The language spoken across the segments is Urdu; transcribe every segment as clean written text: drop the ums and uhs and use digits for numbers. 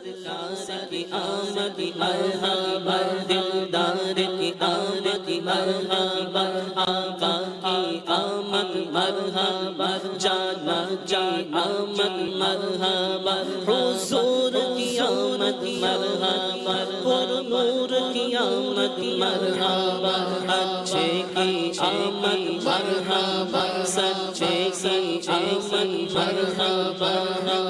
سرکار کی آمد مرحبا، دلدار کی آمد مرحبا، آقا کی آمد مرحبا، جانا کی آمد مرحبا، حضور کی آمد مرحبا، پر نور کی آمد مرحبا، اچھے کی آمد مرحبا، سچے کی آمد مرحبا،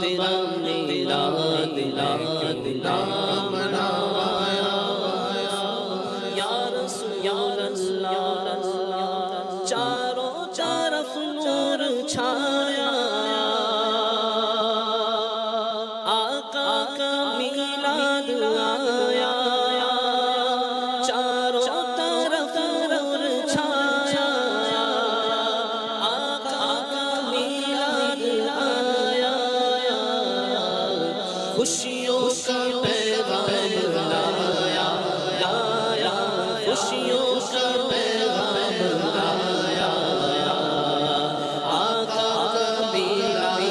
تیرا میلاد میلاد نام آیا یا رسول اللہ، چاروں طرف نور چھایا، آقا کا میلاد آیا، چاروں طرف نور چھایا، آقا کا میلاد آیا، خوشیوں کا پیغام لایا، لایا خوشیوں کا پیغام لایا، آقا کا میلاد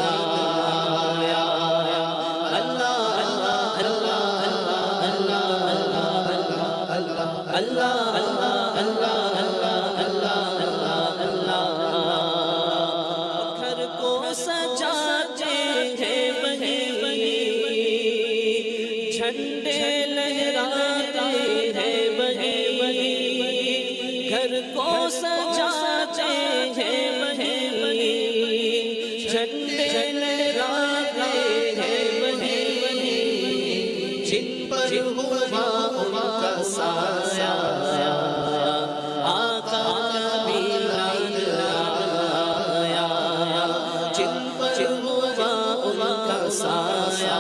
آیا، اللہ اللہ اللہ اللہ اللہ اللہ اللہ اللہ اللہ اللہ اللہ، گھر کو سجاتے ہیں وہی جھنڈے لہراتے ہیں وہی، گھر کو سجاتے ہیں وہی، جھنڈے لہراتے ہیں وہی، جن پر ہوا ان کا سایہ، آقا کا میلاد آیا، جن پر ہوا ان کا سایہ،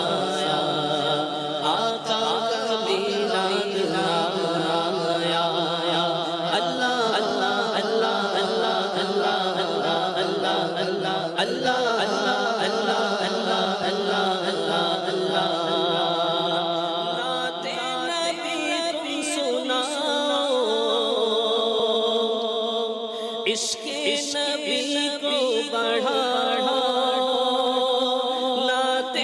آقا کا میلاد آیا، اللہ اللہ اللہ اللہ اللہ اللہ اللہ اللہ اللہ اللہ اللہ اللہ اللہ اللہ، نعت نبی تم سناؤ، عشق نبی کو بڑھاؤ، نعت